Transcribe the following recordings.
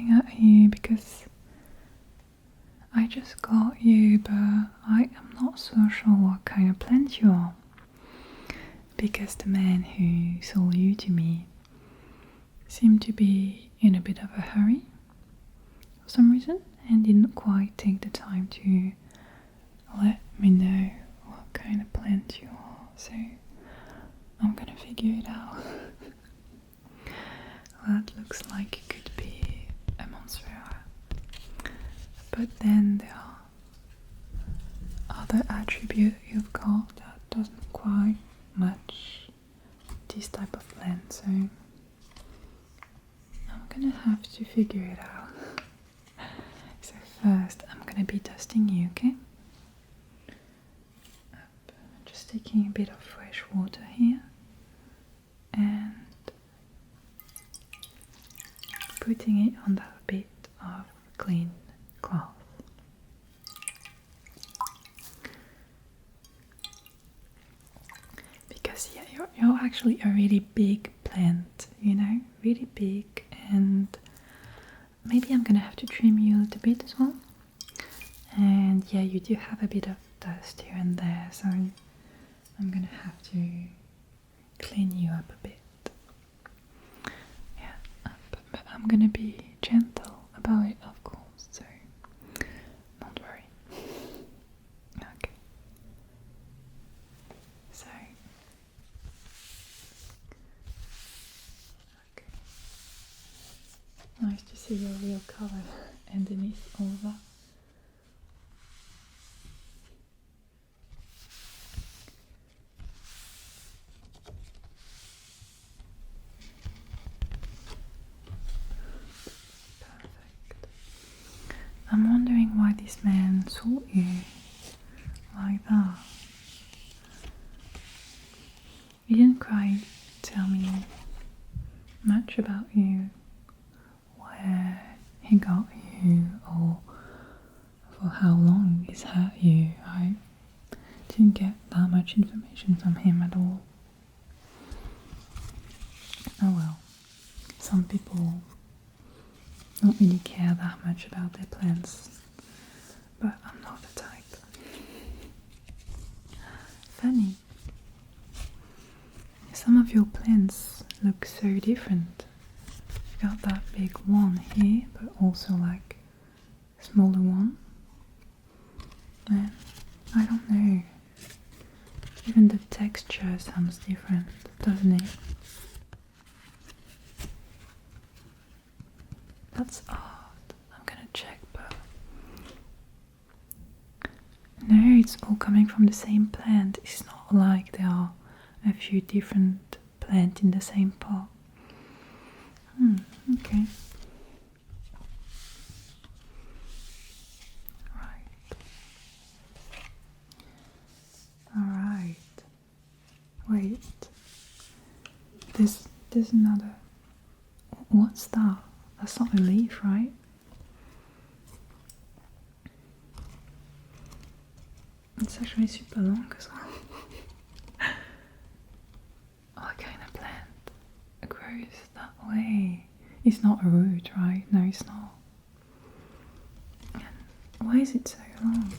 looking at you because I just got you, but I am not so sure what kind of plant you are. Because the man who sold you to me seemed to be in a bit of a hurry for some reason and didn't quite take the time to let me know what kind of plant you are. So I'm gonna figure it out. That looks like it could be a monstera. But then there are other attributes you've got that doesn't quite match this type of plant, so I'm gonna have to figure it out. So first I'm gonna be dusting you, okay? Just taking a bit of fresh water here and putting it on that bit of clean cloth. Because yeah, you're actually a really big plant, you know, really big, and maybe I'm gonna have to trim you a little bit as well. And yeah, you do have a bit of dust here and there, so I'm gonna have to clean you up a bit. Yeah, but I'm gonna be gentle about it, of course, so don't worry. Okay. So, okay. Nice to see your real color underneath all that. I'm wondering why this man saw you like that. He didn't quite tell me much about you, where he got you, or for how long he's had you. I didn't get that much information from him at all. Oh well, some people don't really care that much about their plants, but I'm not the type. Funny. Some of your plants look so different. You've got that big one here, but also like a smaller one. And I don't know. Even the texture sounds different, doesn't it? That's odd. I'm gonna check, but no, it's all coming from the same plant. It's not like there are a few different plants in the same pot. Okay. Right. Alright. Wait. There's another. What's that? That's not a leaf, right? It's actually super long as well. What kind of plant grows that way? It's not a root, right? No, it's not. And why is it so long?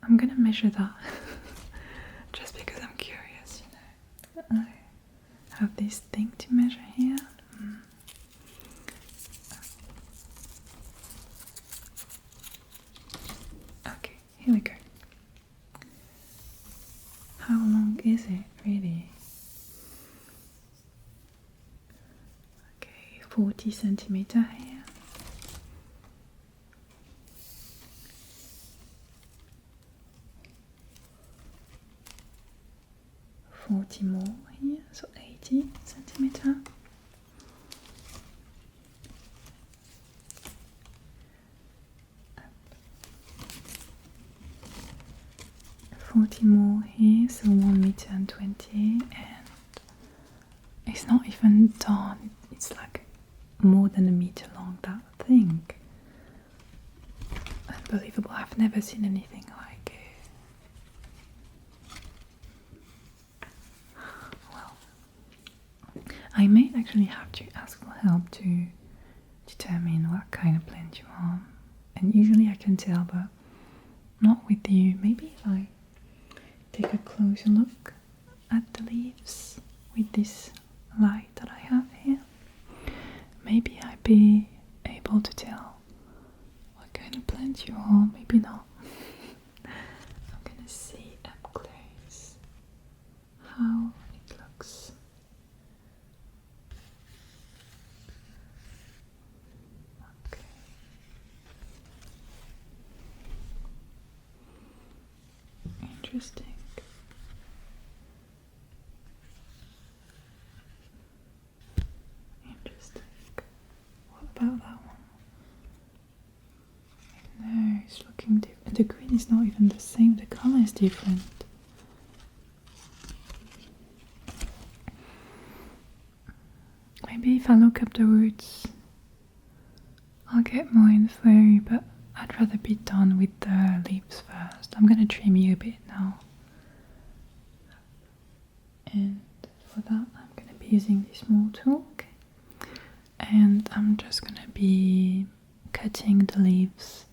I'm gonna measure that. Just because I'm curious, you know. I have this thing to measure here. Okay, here we go. How long is it really? Okay, 40 centimeters here. 40 more here, so 80 centimeters. 40 more here, so 1 meter and 20, and it's not even done. It's like more than a meter long, that thing. Unbelievable. I've never seen anything like it. Well, I may actually have to ask for help to determine what kind of plant you are. And usually I can tell, but not with you. Maybe if I take a closer look at the leaves with this light that I have here, maybe I'd be able to tell what kind of plant you are, maybe not. I'm gonna see up close how it looks. Okay. Interesting. What about that one? No, it's looking different. The green is not even the same, the color is different. Maybe if I look up the roots, I'll get more info, but I'd rather be done with the leaves first. I'm gonna trim you a bit now. And for that, I'm gonna be using this small tool. Okay. And I'm just gonna be cutting the leaves,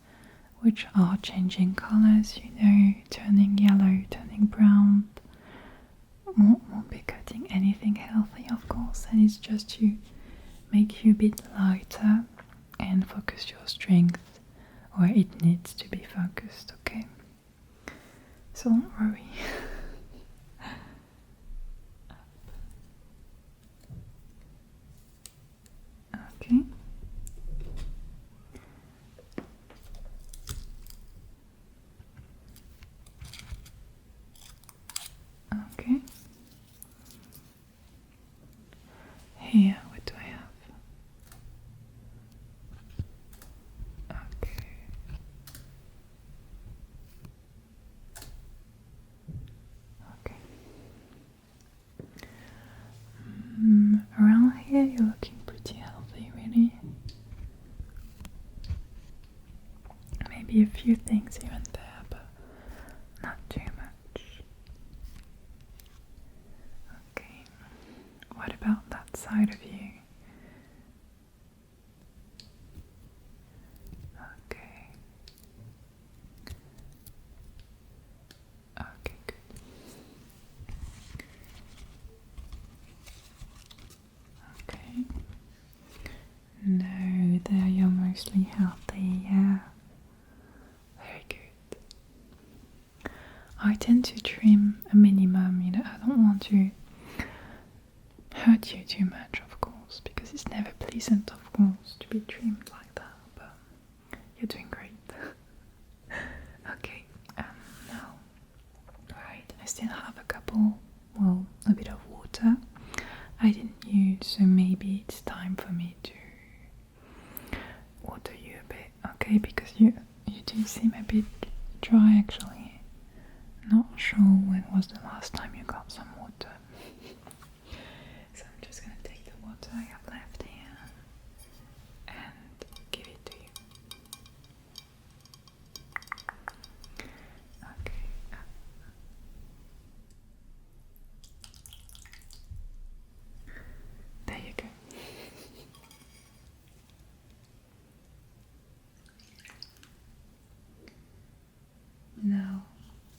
which are changing colors, you know, turning yellow, turning brown. Won't be cutting anything healthy, of course, and it's just to make you a bit lighter and focus your strength where it needs to be focused, okay? So don't worry. Okay. Okay. Here, what do I have? Okay. Okay. Around here, you're looking pretty healthy, really. Maybe a few things here and there, but not too much. Okay. What about that side of you? Okay. Okay, good. Okay. No, there you're mostly healthy, yeah. Very good. I tend to trim a minimum, you know, I don't want to hurt you too much, of course, because it's never pleasant, of course, to be trimmed like that, but you're doing great. Okay, now, right, I still have a couple, well, a bit of water I didn't use, so maybe it's time for me to water you a bit, okay, because you do seem a bit dry, actually. Not sure when was the last time you got some water. So I'm just gonna take the water I have left here and give it to you. Okay. There you go. Now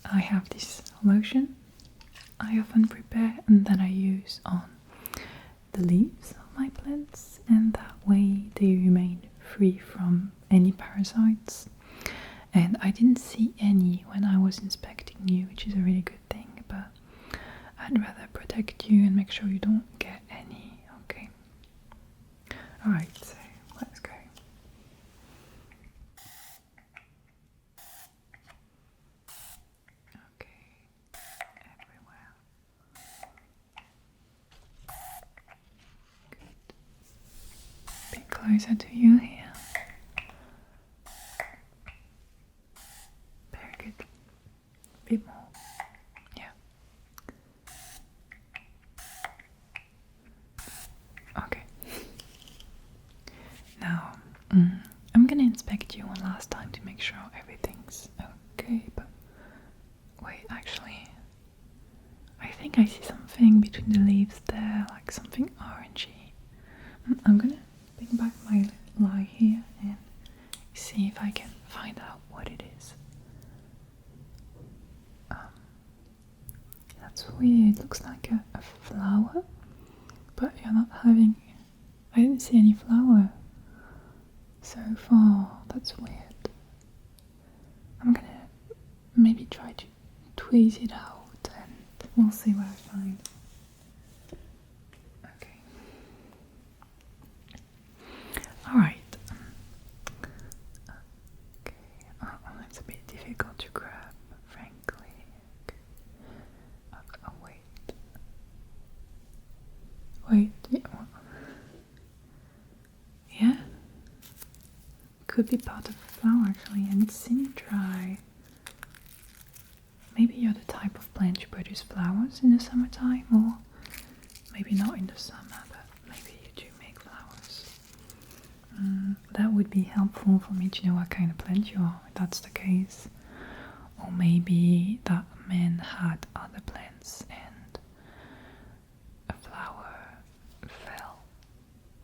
I have this lotion I often prepare and that I use on the leaves of my plants, and that way they remain free from any parasites. And I didn't see any when I was inspecting you, which is a really good thing, but I'd rather protect you and make sure you don't get any, okay? Alright, so let's go. Okay, everywhere. Good. A bit closer to you here. Very good. A bit more. Yeah. Okay. Now, I'm gonna inspect you one last time to make sure everything's okay, but wait, actually, I think I see something between the leaves there, like something orangey. I'm gonna bring back my light see if I can find out what it is. That's weird. Looks like a flower, but you're not having. I didn't see any flower so far. That's weird. I'm gonna maybe try to tweeze it out and we'll see what I find. Okay. Alright. Okay. Oh, it's a bit difficult to grab, frankly. Okay. Oh, wait. Wait. Yeah? Could be part of a flower actually, and it seems dry. Maybe you're the type of plant to produce flowers in the summertime, or maybe not in the summer, but maybe you do make flowers. That would be helpful for me to know what kind of plant you are, if that's the case. Or maybe that man had other plants and a flower fell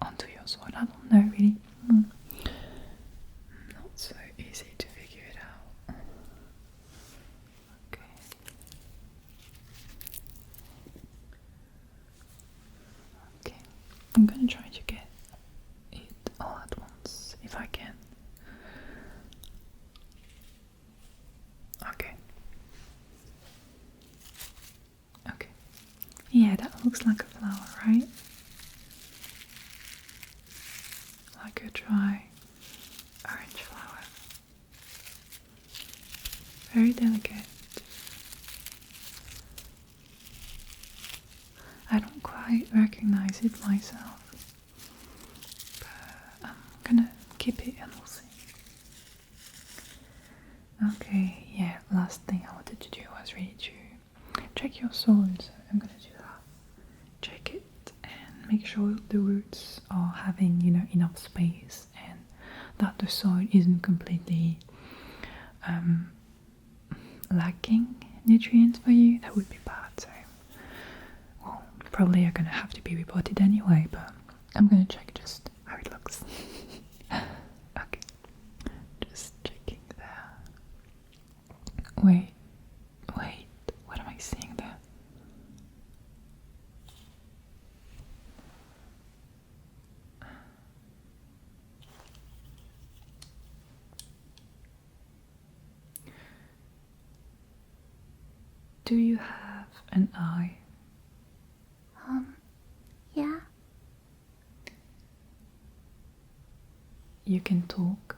onto your soil. I don't know really. Not so easy to figure it out. Okay. Okay. I'm gonna try to get it all at once if I can. Okay. Okay. Yeah, that looks like a flower, right? Like a dry orange flower. Very delicate. I don't quite recognize it myself, but I'm gonna keep it and we'll see. Okay, yeah, last thing I wanted to do was really to check your soil, so I'm gonna do that. Check it and make sure the roots are having, enough space and that the soil isn't completely lacking nutrients for you. That would be bad, so well, probably are gonna have to be reported anyway, but I'm gonna check just how it looks. Okay, just checking there. Wait, what am I seeing there? Do you have an eye? Yeah. You can talk?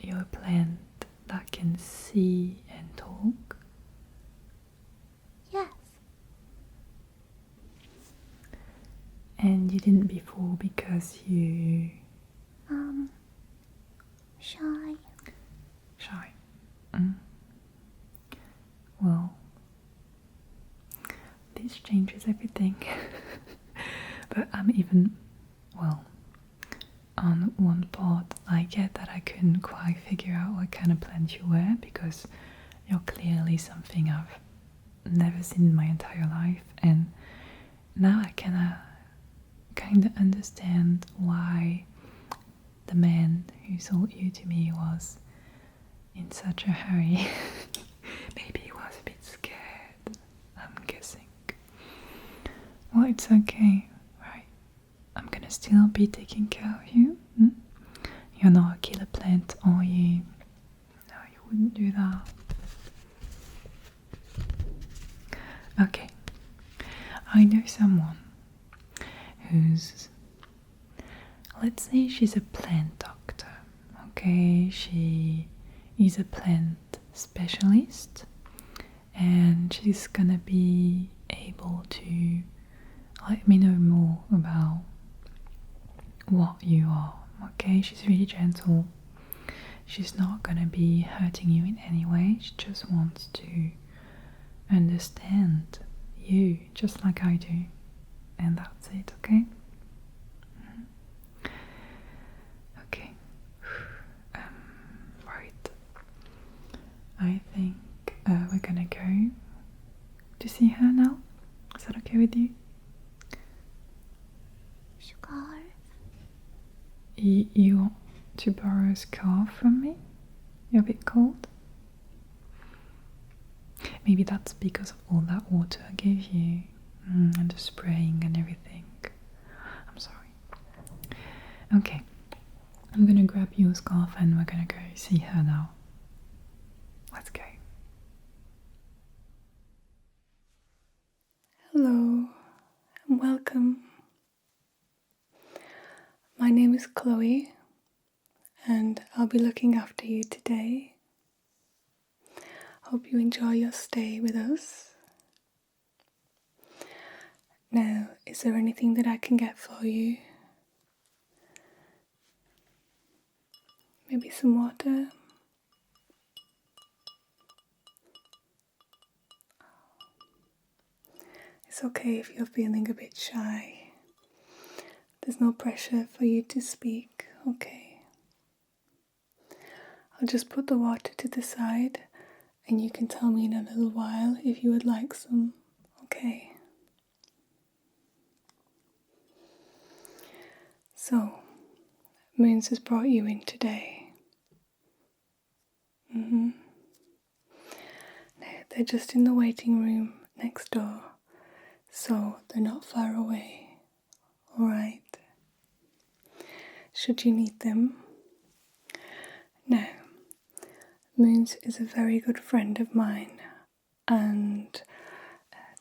You're a plant that can see and talk? Yes. And you didn't before because you... Shy. Shy. Well, this changes everything. But I'm even, well, on one part I get that I couldn't quite figure out what kind of plant you were, because you're clearly something I've never seen in my entire life, and now I kind of understand why the man who sold you to me was in such a hurry. Maybe he was a bit scared, I'm guessing. Well, it's okay, right? I'm gonna still be taking care of you. You're not a killer plant, are you? No, you wouldn't do that. Okay, I know someone who's, let's say she's a plant doctor, okay? She is a plant specialist, and she's gonna be able to let me know more about what you are, okay? She's really gentle. She's not gonna be hurting you in any way. She just wants to understand you just like I do, and that's it, okay? Okay. Right. I think we're gonna go to see her now. Is that okay with you? You want to borrow a scarf from me? You're a bit cold? Maybe that's because of all that water I gave you, and the spraying and everything. I'm sorry. Okay, I'm gonna grab you a scarf and we're gonna go see her now. Let's go. Hello and welcome. My name is Chloe and I'll be looking after you today. Hope you enjoy your stay with us. Now, is there anything that I can get for you? Maybe some water? It's okay if you're feeling a bit shy. There's no pressure for you to speak, okay? I'll just put the water to the side and you can tell me in a little while if you would like some, okay? So, Moons has brought you in today. Now, they're just in the waiting room next door, so they're not far away, alright? Should you need them. Now, Moons is a very good friend of mine, and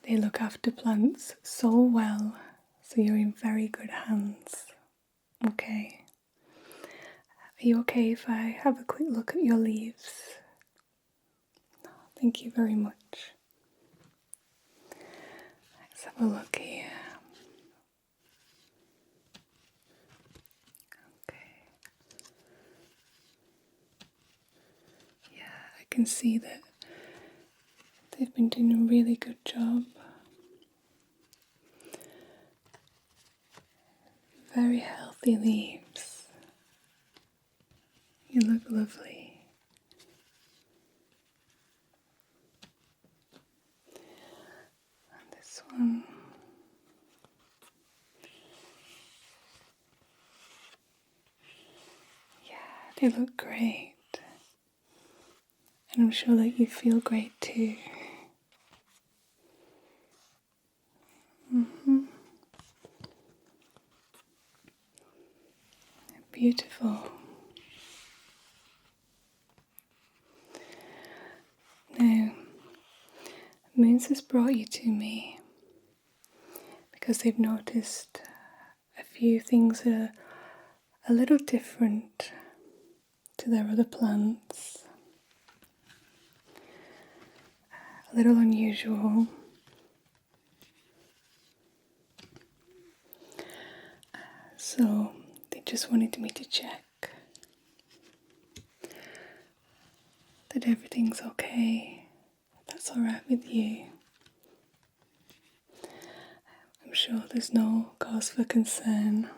they look after plants so well, so you're in very good hands, okay? Are you okay if I have a quick look at your leaves? Thank you very much. Let's have a look here. Okay. Yeah, I can see that they've been doing a really good job. Very healthy leaves. You look lovely. And this one. Yeah, they look great. And I'm sure that you feel great too. Beautiful. Now, Moons has brought you to me because they've noticed a few things that are a little different to their other plants. A little unusual. So they just wanted me to check that everything's okay, if that's alright with you. I'm sure there's no cause for concern,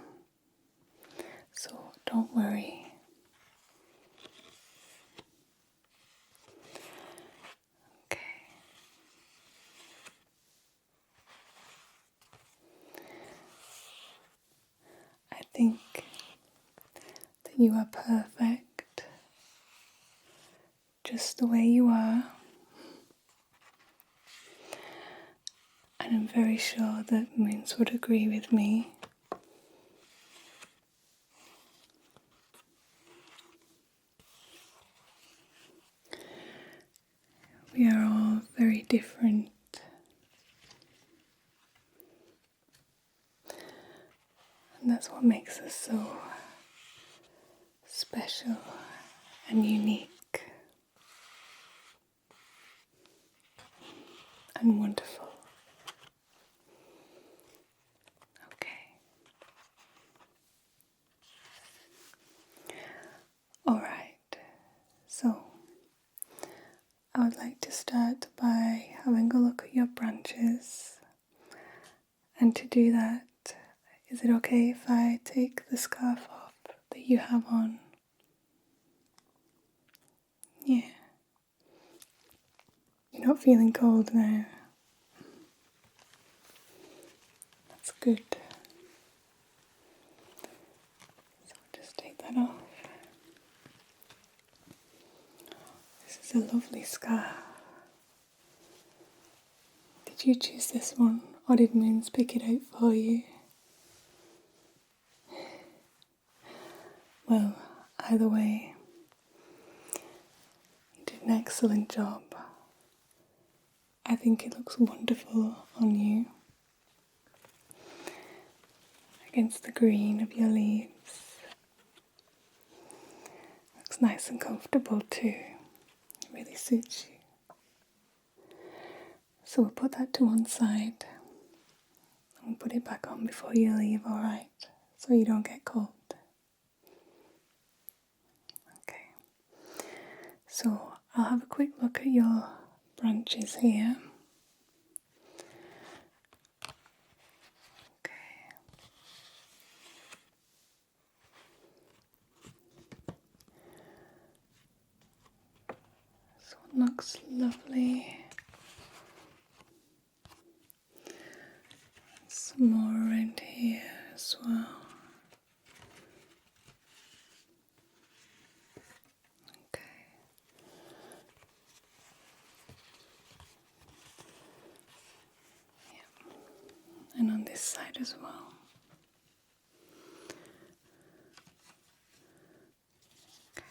so don't worry. Okay. I think that you are perfect, just the way you are. And I'm very sure that Moons would agree with me. We are all very different. And that's what makes us so special and unique and wonderful. Okay. Alright, so I would like to start by having a look at your branches. And to do that, is it okay if I take the scarf off that you have on? Yeah. You're not feeling cold now. That's good. So just scarf. Did you choose this one, or did Moons pick it out for you? Well, either way, you did an excellent job. I think it looks wonderful on you against the green of your leaves. Looks nice and comfortable too. It really suits you. So we'll put that to one side and we'll put it back on before you leave, alright? So you don't get cold. Okay. So I'll have a quick look at your branches here. Okay. This one looks lovely. Some more around here as well. Okay. Yeah. And on this side as well. Okay.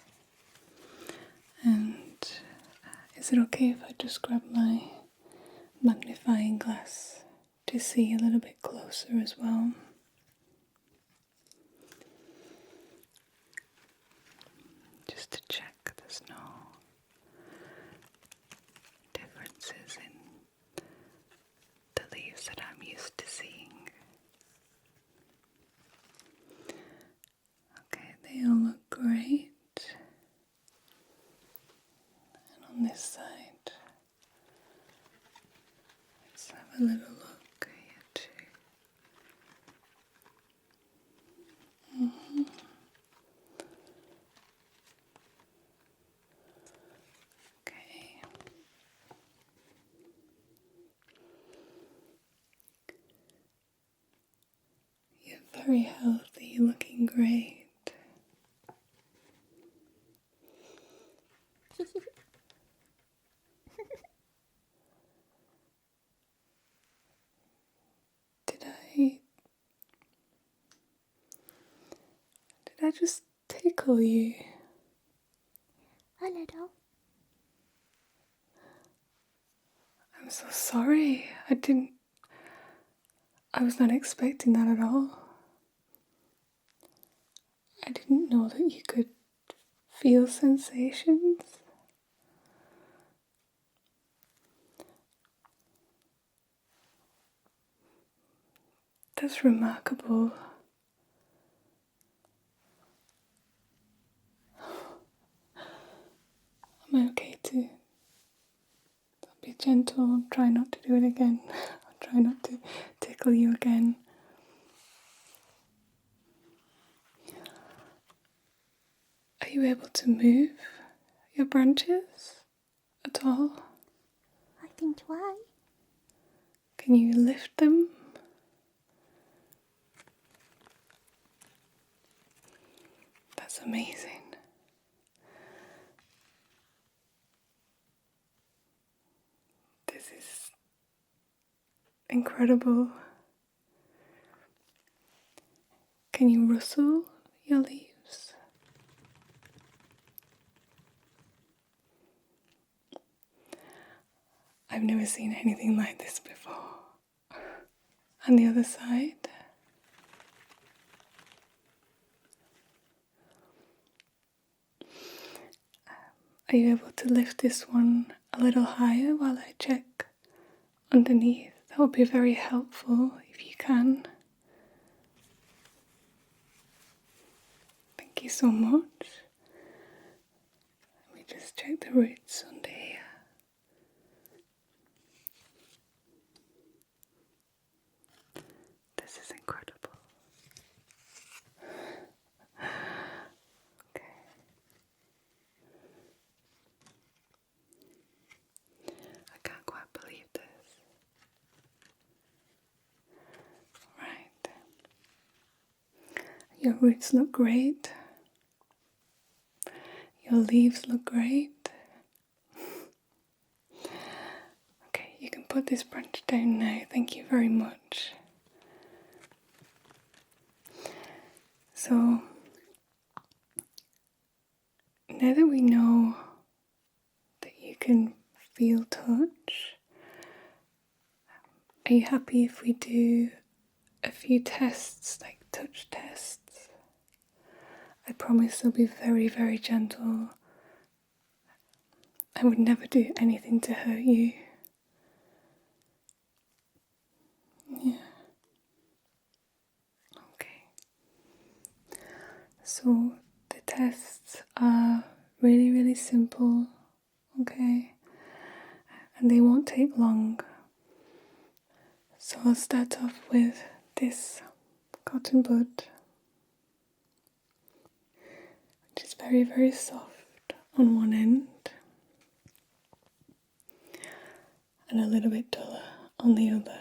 And is it okay if I just grab my magnifying glass to see a little bit closer as well? Just to check there's no differences in the leaves that I'm used to seeing. Okay, they all look great. And on this side, let's have a little look here too. Okay. You're very healthy, looking great. Did I just tickle you? A little. I'm so sorry. I was not expecting that at all. I didn't know that you could feel sensations. That's remarkable. Am I okay to be gentle? Try not to do it again. I'll try not to tickle you again. Are you able to move your branches at all? I can try. Can you lift them? That's amazing. This is incredible. Can you rustle your leaves? I've never seen anything like this before. On the other side. Are you able to lift this one a little higher while I check underneath? That would be very helpful if you can. Thank you so much. Let me just check the roots under here. This is incredible. Okay. I can't quite believe this. Right. Your roots look great. Your leaves look great. put this branch down now. Thank you very much. So, now that we know that you can feel touch, are you happy if we do a few tests, like touch tests? I promise they'll be very, very gentle. I would never do anything to hurt you. Yeah. Okay. So the tests are really, really simple, okay? And they won't take long. So I'll start off with this cotton bud, which is very, very soft on one end and a little bit duller on the other,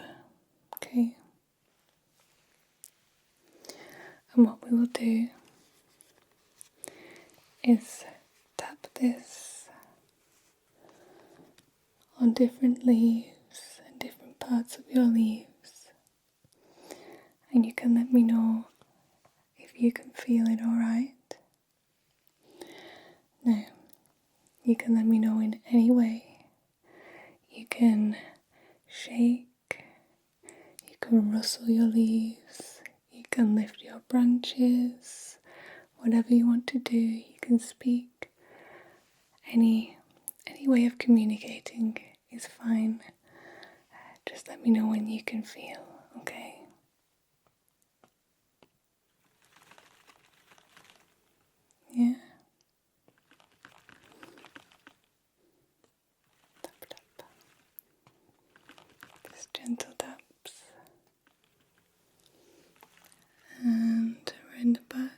okay? And what we will do is tap this on different leaves and different parts of your leaves, and you can let me know if you can feel it alright. Now, you can let me know in any way. You can shake, you can rustle your leaves, you can lift your branches, whatever you want to do. You can speak. Any way of communicating is fine. Just let me know when you can feel, okay? Yeah? Tap, tap. Just gentle taps. And around the back.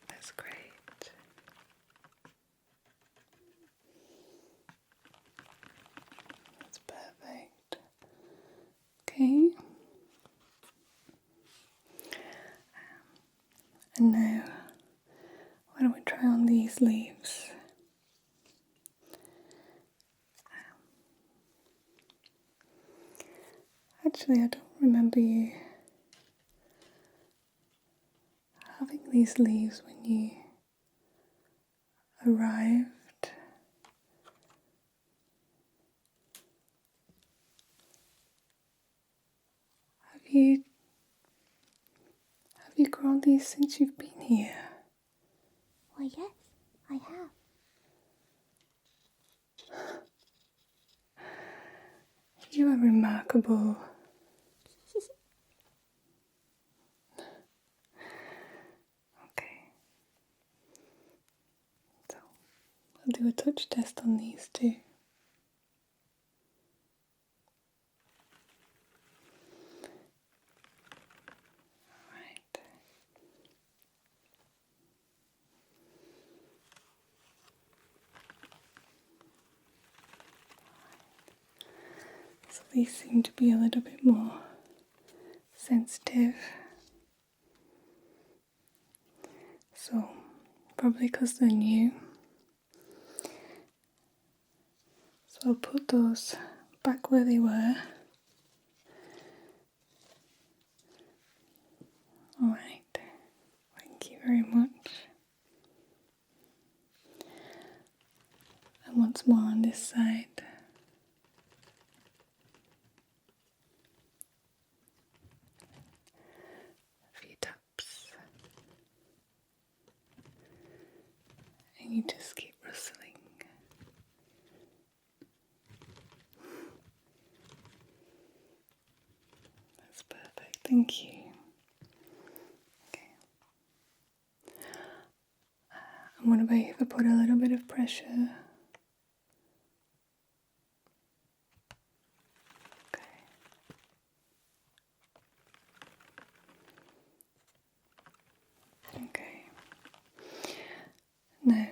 That's great. That's perfect. Okay. And now, why don't we try on these leaves? Actually, I don't remember you having these leaves when you arrived. Have you grown these since you've been here? Why, yes, I have. You are remarkable. Okay. So, I'll do a touch test on these too. Alright. So these seem to be a little bit more sensitive. So, probably because they're new. So I'll put those back where they were. Alright, thank you very much. And once more on this side. A few taps. And you just keep rustling. That's perfect, thank you. Okay. And what about if I put a little bit of pressure? Okay. Okay. Now,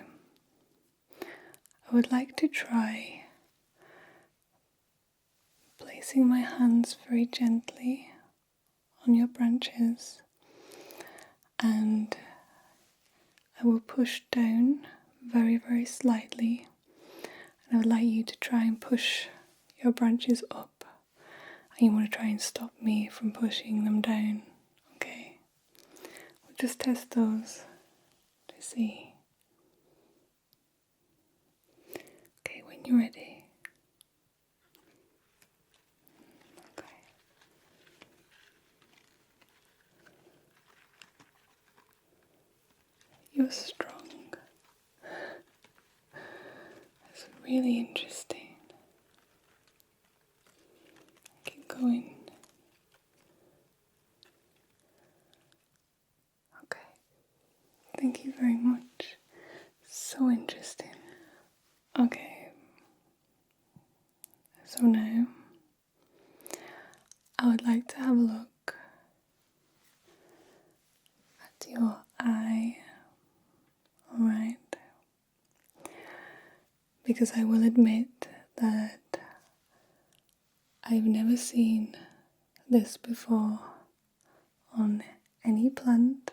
I would like to try placing my hands very gently on your branches and I will push down very, very slightly, and I would like you to try and push your branches up, and you want to try and stop me from pushing them down, okay? We'll just test those to see. Okay, when you're ready. Okay. You're strong. That's really interesting. Keep going. Okay. Thank you very much. So interesting. Okay. So now I would like to have a look at your eye. Alright. Because I will admit that I've never seen this before on any plant.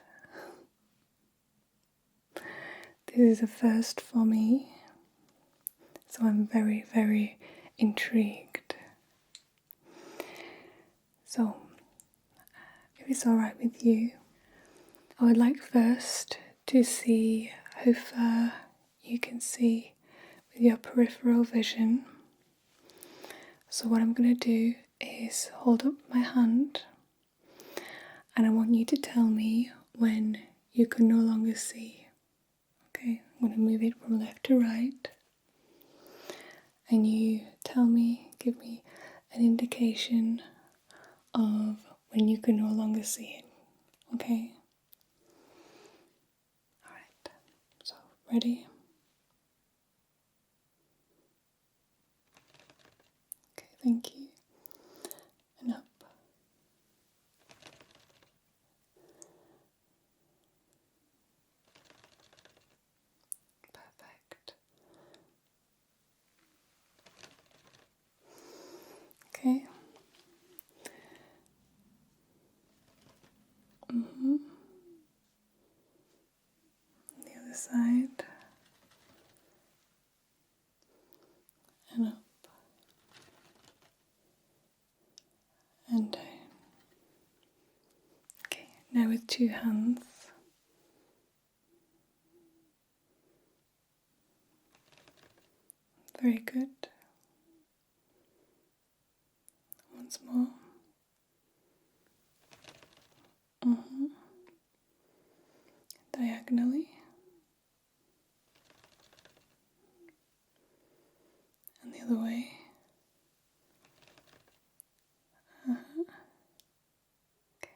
This is a first for me, so I'm very, very intrigued. So, if it's alright with you, I would like first to see how far you can see with your peripheral vision. So what I'm going to do is hold up my hand, and I want you to tell me when you can no longer see. Okay, I'm going to move it from left to right, and you tell me, give me an indication of when you can no longer see it. Okay? Alright, so ready? Okay, thank you. And up. Perfect. Okay. The other side. And up. And down. Okay, now with two hands. Very good. Once more. Diagonally. And the other way. Okay.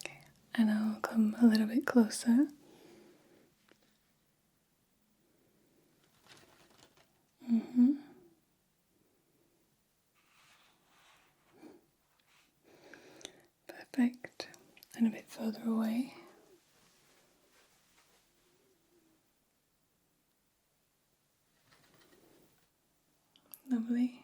Okay, and I'll come a little bit closer. Perfect. And a bit further away. Lovely.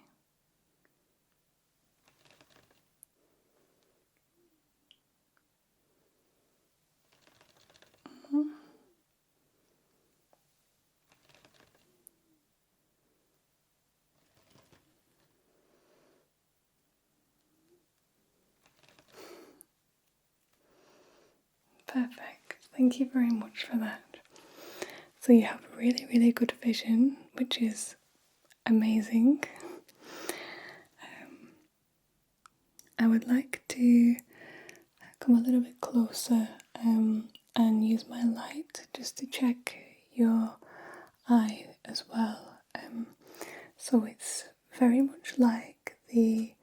Perfect. Thank you very much for that. So you have really, really good vision, which is amazing. I would like to come a little bit closer and use my light just to check your eye as well. So it's very much like the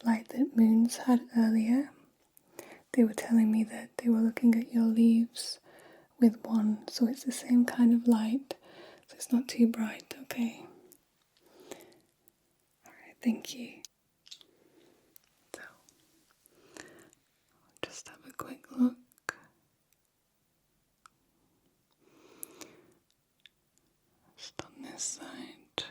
light that moons had earlier. They were telling me that they were looking at your leaves with one, so it's the same kind of light, so it's not too bright, okay? Alright, thank you. So, just have a quick look. Just on this side.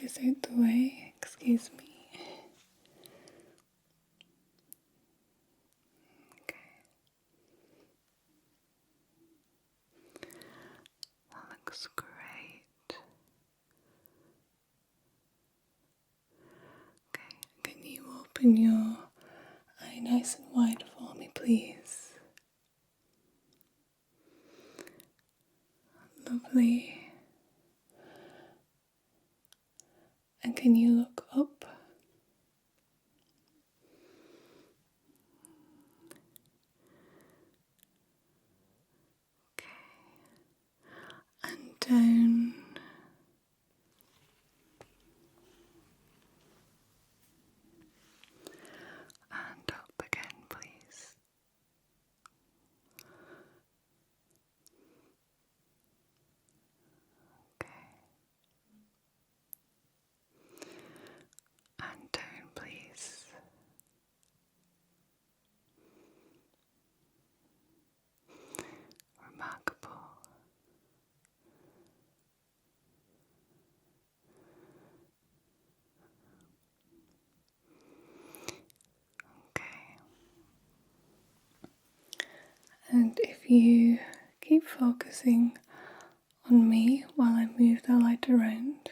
this out the way. Excuse me. Okay. That looks great. Okay, can you open your eye nice and wide for me, please? Lovely. And can you look up? Okay. And down. And up again, please. Okay. And down, please. Remarkable. Okay. And if you keep focusing on me while I move the light around,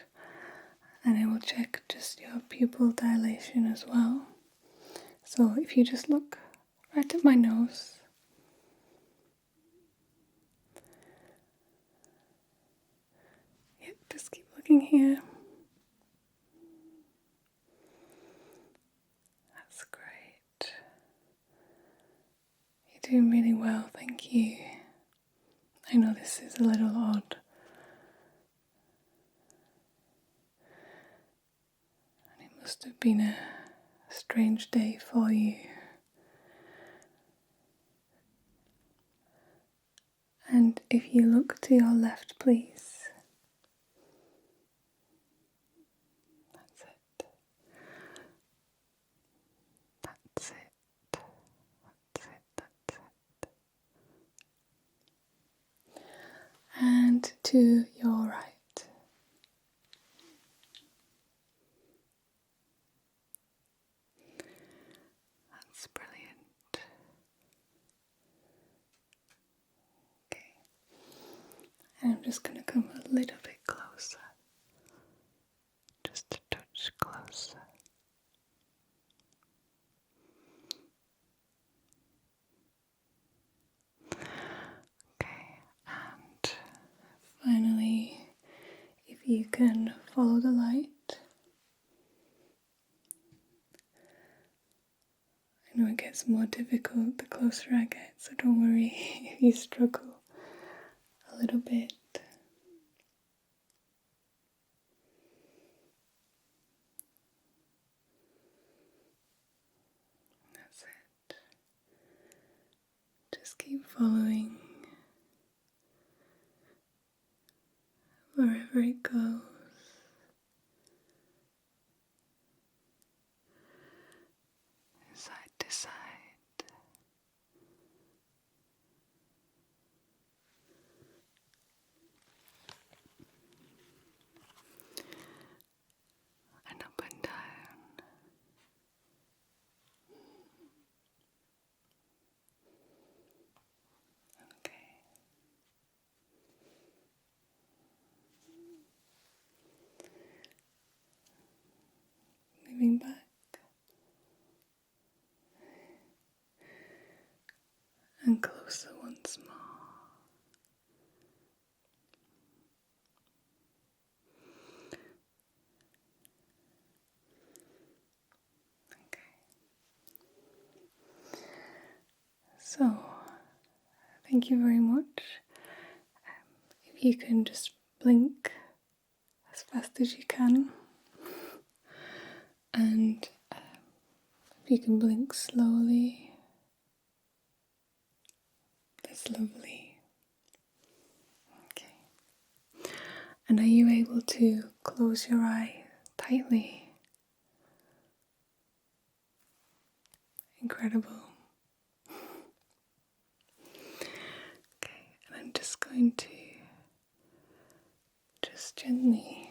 and I will check just your pupil dilation as well. So if you just look right at my nose, just keep looking here. That's great. You're doing really well, thank you. I know this is a little odd. And it must have been a strange day for you. And if you look to your left, please. That's it. That's it. That's it. That's it. And to your right. That's brilliant. Okay. And I'm just going to come a little bit closer. Just a touch closer. Okay, and finally, if you can follow the light. I know it gets more difficult the closer I get, so don't worry if you struggle a little bit. That's it. Just keep following wherever it goes. Side to side. And up and down. Okay. Moving back. And closer once more. Okay. So, thank you very much. If you can just blink as fast as you can. And if you can blink slowly. That's lovely. Okay. And are you able to close your eye tightly? Incredible. Okay, and I'm just going to just gently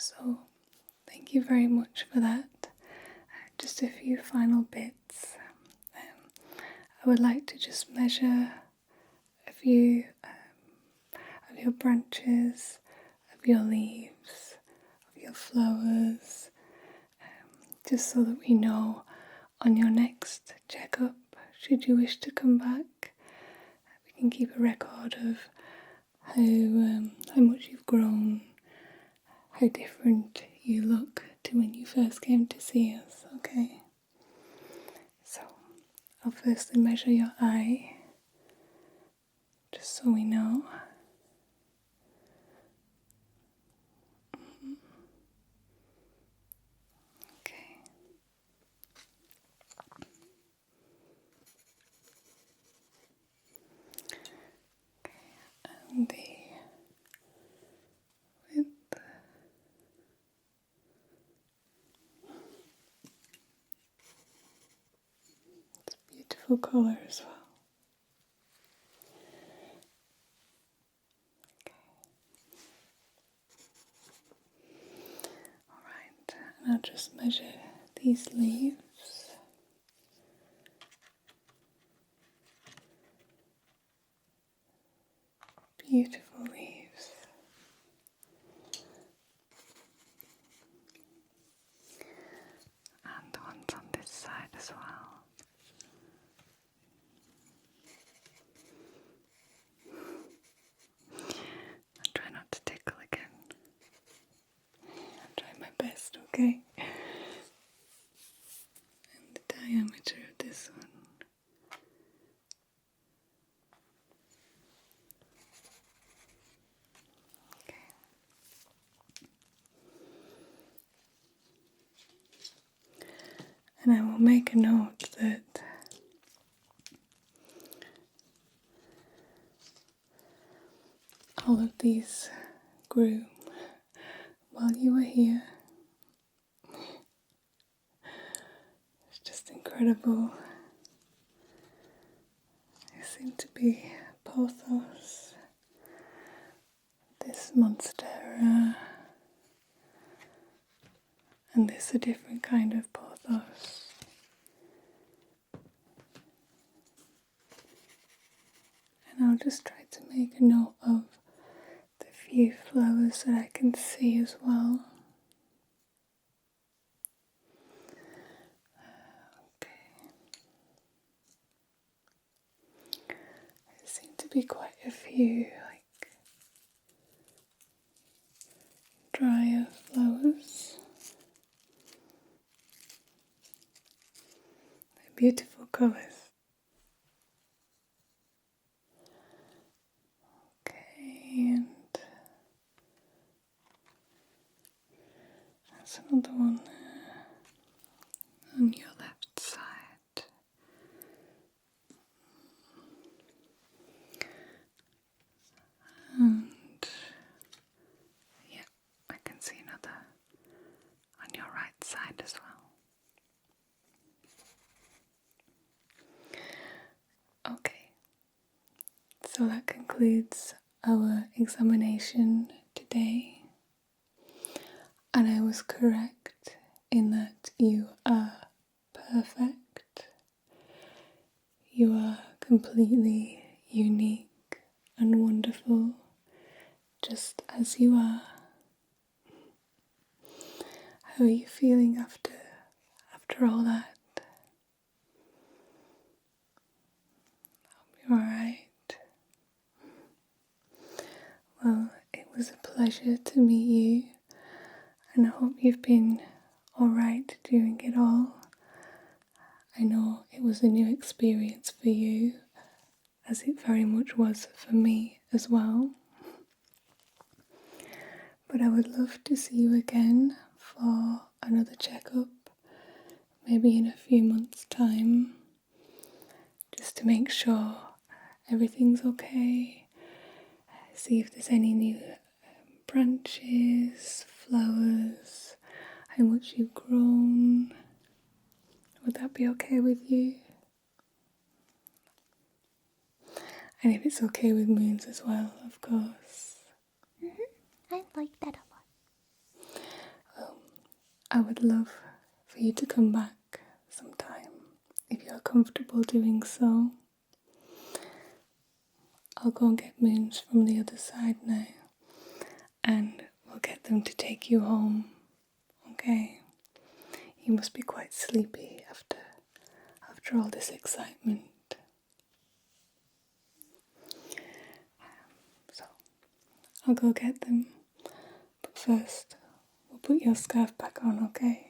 So thank you very much for that. Just a few final bits. I would like to just measure a few of your branches, of your leaves, of your flowers, just so that we know on your next checkup, should you wish to come back, we can keep a record of how much you've grown, how different you look to when you first came to see us, okay? So I'll firstly measure your eye, just so we know. Okay. And the width. It's a beautiful colour as well. Alright, and I'll just measure these leaves. Beautiful leaves. And the ones on this side as well. I'll try not to tickle again. I'll try my best, okay? And the diameter of this one. Okay. And I will make a note that all of these grew while you were here. It's just incredible. They seem to be pothos, this monstera, and this a different kind of pothos. And I'll just try to make a note of the few flowers that I can see as well. Okay. There seem to be quite a few, like, drier flowers. They're beautiful colours. Okay, and that's another one there on your left side. And yeah, I can see another on your right side as well. Okay, so that concludes our examination today. And I was correct in that you are perfect. You are completely unique and wonderful, just as you are. How are you feeling after all that? Hope you're alright. Well, it was a pleasure to meet you, and I hope you've been alright during it all. I know it was a new experience for you, as it very much was for me as well. But I would love to see you again for another checkup, maybe in a few months' time, just to make sure everything's okay, see if there's any new branches, flowers, how much you've grown. Would that be okay with you? And if it's okay with Moons as well, of course. I like that a lot. I would love for you to come back sometime if you're comfortable doing so. I'll go and get moons from the other side now, and we'll get them to take you home. Okay? You must be quite sleepy after all this excitement. So I'll go get them. But first, we'll put your scarf back on, okay?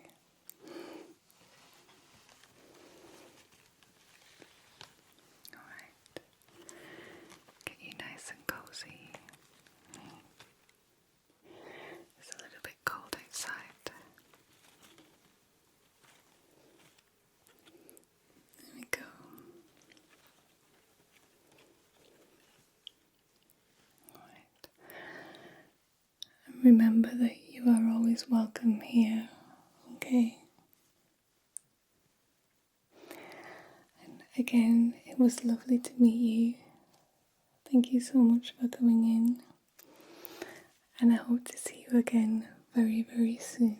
Alright. Get you nice and cozy. It's a little bit cold outside. There we go. Alright. And remember that you are always welcome here, okay? And again, it was lovely to meet you. Thank you so much for coming in. And I hope to see you again very, very soon.